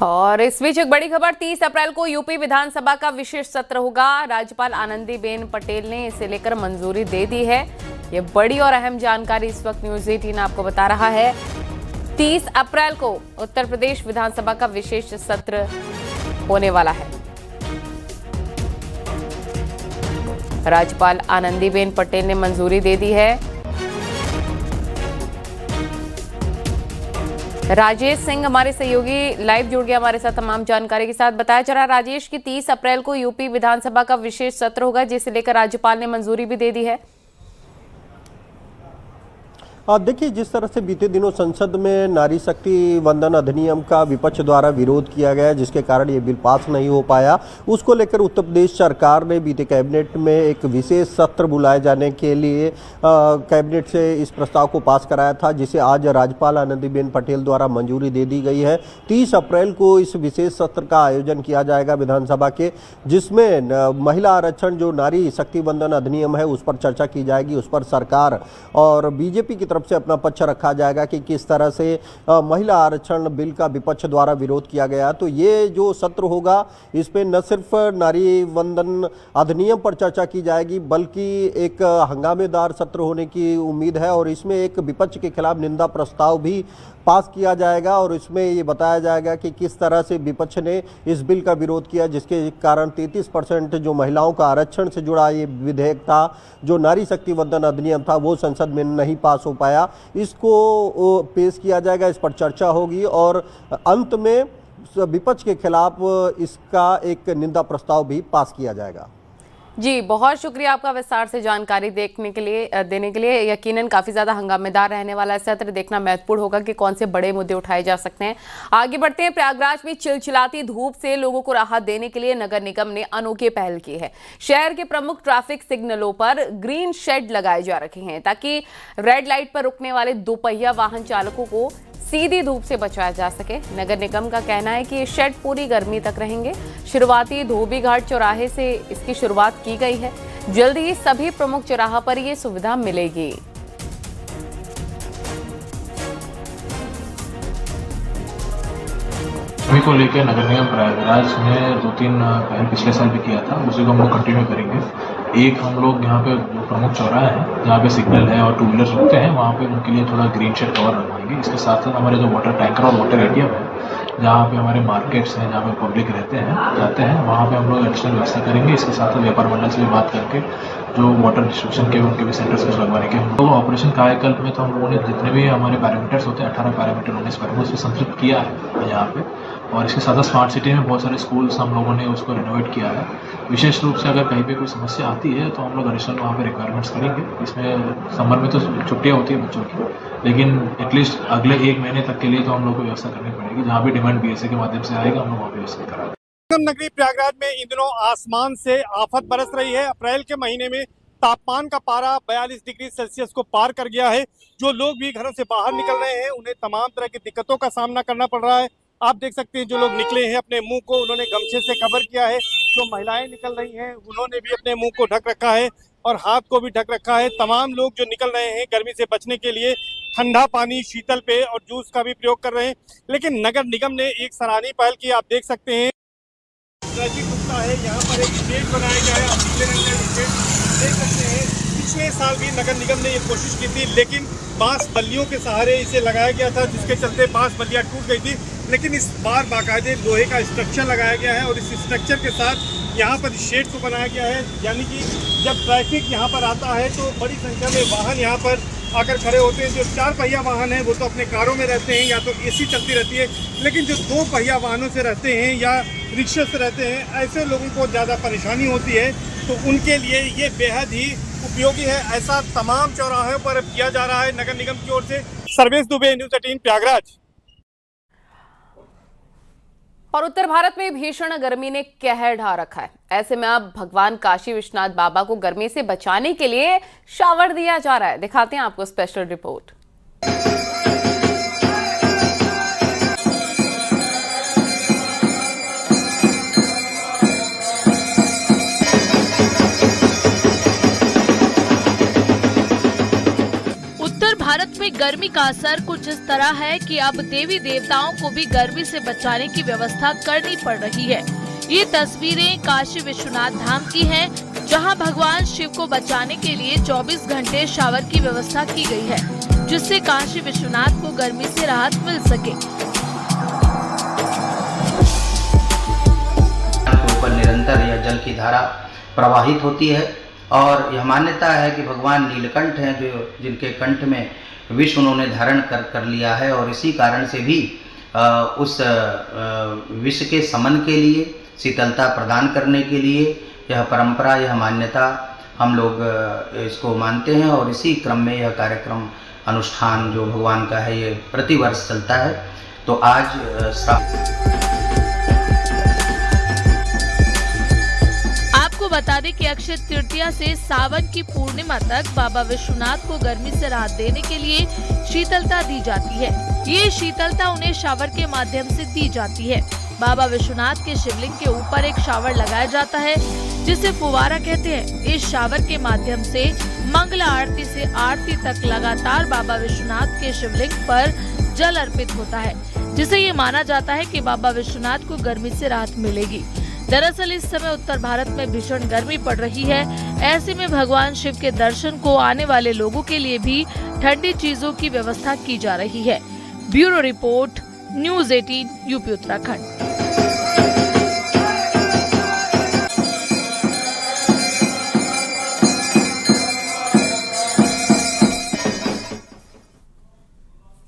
और इस बीच एक बड़ी खबर, 30 अप्रैल को यूपी विधानसभा का विशेष सत्र होगा। राज्यपाल आनंदीबेन पटेल ने इसे लेकर मंजूरी दे दी है। ये बड़ी और अहम जानकारी इस वक्त न्यूज़ 18 आपको बता रहा है। 30 अप्रैल को उत्तर प्रदेश विधानसभा का विशेष सत्र होने वाला है। राज्यपाल आनंदीबेन पटेल ने मंजूरी दे दी है। राजेश सिंह हमारे सहयोगी लाइव जुड़ गया हमारे साथ तमाम जानकारी के साथ। बताया जा रहा है राजेश कि 30 अप्रैल को यूपी विधानसभा का विशेष सत्र होगा, जिसे लेकर राज्यपाल ने मंजूरी भी दे दी है। देखिए, जिस तरह से बीते दिनों संसद में नारी शक्ति वंदन अधिनियम का विपक्ष द्वारा विरोध किया गया, जिसके कारण ये बिल पास नहीं हो पाया, उसको लेकर उत्तर प्रदेश सरकार ने बीते कैबिनेट में एक विशेष सत्र बुलाए जाने के लिए कैबिनेट से इस प्रस्ताव को पास कराया था, जिसे आज राज्यपाल आनंदीबेन पटेल द्वारा मंजूरी दे दी गई है। 30 अप्रैल को इस विशेष सत्र का आयोजन किया जाएगा विधानसभा के, जिसमें महिला आरक्षण जो नारी शक्ति वंदन अधिनियम है उस पर चर्चा की जाएगी। उस पर सरकार और बीजेपी की तरफ से अपना पक्ष रखा जाएगा कि किस तरह से महिला आरक्षण बिल का विपक्ष द्वारा विरोध किया गया। तो ये जो सत्र होगा, इस पे न सिर्फ नारी वंदन अधिनियम पर चर्चा की जाएगी, बल्कि एक हंगामेदार सत्र होने की उम्मीद है और इसमें एक विपक्ष के खिलाफ निंदा प्रस्ताव भी पास किया जाएगा और इसमें ये बताया जाएगा कि किस तरह से विपक्ष ने इस बिल का विरोध किया, जिसके कारण 33% जो महिलाओं का आरक्षण से जुड़ा ये विधेयक था, जो नारी शक्ति वंदन अधिनियम था, वो संसद में नहीं पास हो पाया। इसको पेश किया जाएगा, इस पर चर्चा होगी और अंत में विपक्ष के खिलाफ इसका एक निंदा प्रस्ताव भी पास किया जाएगा। जी, बहुत शुक्रिया आपका विस्तार से जानकारी देने के लिए। यकीनन काफी ज्यादा हंगामेदार रहने वाला सत्र, देखना महत्वपूर्ण होगा कि कौन से बड़े मुद्दे उठाए जा सकते हैं। आगे बढ़ते हैं। प्रयागराज में चिलचिलाती धूप से लोगों को राहत देने के लिए नगर निगम ने अनोखी पहल की है। शहर के प्रमुख ट्रैफिक सिग्नलों पर ग्रीन शेड लगाए जा रखे हैं, ताकि रेड लाइट पर रुकने वाले दोपहिया वाहन चालकों को सीधी धूप से बचाया जा सके। नगर निगम का कहना है कि ये शेड पूरी गर्मी तक रहेंगे। शुरुआती धोबी घाट चौराहे से इसकी शुरुआत की गई है। जल्द ही सभी प्रमुख चौराहा पर ये सुविधा मिलेगी। को लेकर नगर निगम प्रयागराज ने 2-3 पहल पिछले साल भी किया था, उसी को हम लोग कंटिन्यू करेंगे। एक, हम लोग यहाँ पे प्रमुख चौराहा है जहाँ पे सिग्नल है और टू व्हीलर्स रुकते हैं, वहाँ पे उनके लिए थोड़ा ग्रीन शेड कवर लगवाएंगे। इसके साथ साथ हमारे जो वाटर टैंकर और वाटर एटीएम है, जहाँ पे हमारे मार्केट्स हैं, जहाँ पे पब्लिक रहते हैं जाते हैं, वहाँ पे हम लोग एडिशनल व्यवस्था करेंगे। इसके साथ साथ व्यापार मंडल से भी बात करके जो वाटर डिस्ट्रीब्यूशन के उनके भी सेंटर्स को लगवाने के तो ऑपरेशन कायाकल्प में तो हम लोगों ने जितने भी हमारे पैरामीटर्स होते हैं, 18 पैरामीटर 19 पैरामीटर उसको संतृप्त किया है यहाँ पे। और इसके साथ साथ स्मार्ट सिटी में बहुत सारे स्कूल्स हम लोगों ने उसको रिनोवेट किया है। विशेष रूप से अगर कहीं पे कोई समस्या आती है तो हम लोग एडिशनल वहाँ पे रिक्वायरमेंट्स करेंगे। इसमें समर में तो छुट्टियाँ होती है बच्चों की, लेकिन एटलीस्ट अगले 1 महीने तक के लिए तो हम लोग को व्यवस्था करनी पड़ेगी। जहाँ भी डिमांड बीएसए के माध्यम से आएगा, हम लोग वहाँ व्यवस्था कराएंगे। नगरी प्रयागराज में इन दिनों आसमान से आफत बरस रही है। अप्रैल के महीने में तापमान का पारा 42 डिग्री सेल्सियस को पार कर गया है। जो लोग भी घरों से बाहर निकल रहे हैं, उन्हें तमाम तरह की दिक्कतों का सामना करना पड़ रहा है। आप देख सकते हैं, जो लोग निकले हैं अपने मुंह को उन्होंने गमछे से कवर किया है। जो महिलाएं निकल रही हैं उन्होंने भी अपने मुंह को ढक रखा है और हाथ को भी ढक रखा है। तमाम लोग जो निकल रहे हैं गर्मी से बचने के लिए ठंडा पानी, शीतल पेय और जूस का भी प्रयोग कर रहे हैं। लेकिन नगर निगम ने एक सराहनीय पहल की। आप देख सकते हैं, ट्रैफिक रुकता है, यहाँ पर एक स्टेज बनाया गया है। आप पीले रंग का स्टेज देख सकते हैं। पिछले साल भी नगर निगम ने ये कोशिश की थी, लेकिन बांस बल्लियों के सहारे इसे लगाया गया था, जिसके चलते बांस बल्लियाँ टूट गई थी। लेकिन इस बार बाकायदे लोहे का स्ट्रक्चर लगाया गया है और इस स्ट्रक्चर के साथ यहाँ पर शेड को बनाया गया है। यानी कि जब ट्रैफिक यहाँ पर आता है तो बड़ी संख्या में वाहन यहाँ पर आकर खड़े होते हैं। जो 4 पहिया वाहन है वो तो अपने कारों में रहते हैं या तो एसी चलती रहती है, लेकिन जो 2 पहिया वाहनों से रहते हैं या रिक्शे से रहते हैं, ऐसे लोगों को ज़्यादा परेशानी होती है। तो उनके लिए ये बेहद ही उपयोगी है। ऐसा तमाम चौराहों पर किया जा रहा है नगर निगम की ओर से। सर्वेश दुबे, न्यूज़ 18 प्रयागराज। और उत्तर भारत में भीषण गर्मी ने कहर ढा रखा है। ऐसे में अब भगवान काशी विश्वनाथ बाबा को गर्मी से बचाने के लिए शावर दिया जा रहा है। दिखाते हैं आपको स्पेशल रिपोर्ट। उत्तर भारत में गर्मी का असर कुछ इस तरह है कि अब देवी देवताओं को भी गर्मी से बचाने की व्यवस्था करनी पड़ रही है। ये तस्वीरें काशी विश्वनाथ धाम की हैं, जहां भगवान शिव को बचाने के लिए 24 घंटे शावर की व्यवस्था की गई है, जिससे काशी विश्वनाथ को गर्मी से राहत मिल सके। ऊपर निरंतर यह जल की धारा प्रवाहित होती है और यह मान्यता है कि भगवान नीलकंठ हैं, जो जिनके कंठ में विष उन्होंने धारण कर लिया है, और इसी कारण से भी उस विष के समन के लिए, शीतलता प्रदान करने के लिए यह परंपरा, यह मान्यता हम लोग इसको मानते हैं। और इसी क्रम में यह कार्यक्रम अनुष्ठान जो भगवान का है, ये प्रतिवर्ष चलता है। तो आज आपको बता दें कि अक्षय तृतीया से सावन की पूर्णिमा तक बाबा विश्वनाथ को गर्मी से राहत देने के लिए शीतलता दी जाती है। ये शीतलता उन्हें शावर के माध्यम से दी जाती है। बाबा विश्वनाथ के शिवलिंग के ऊपर एक शावर लगाया जाता है, जिसे फुवारा कहते हैं। इस शावर के माध्यम से मंगला आरती से आरती तक लगातार बाबा विश्वनाथ के शिवलिंग पर जल अर्पित होता है, जिसे ये माना जाता है कि बाबा विश्वनाथ को गर्मी से राहत मिलेगी। दरअसल इस समय उत्तर भारत में भीषण गर्मी पड़ रही है। ऐसे में भगवान शिव के दर्शन को आने वाले लोगों के लिए भी ठंडी चीजों की व्यवस्था की जा रही है। Bureau report, news 18 UP Uttarakhand.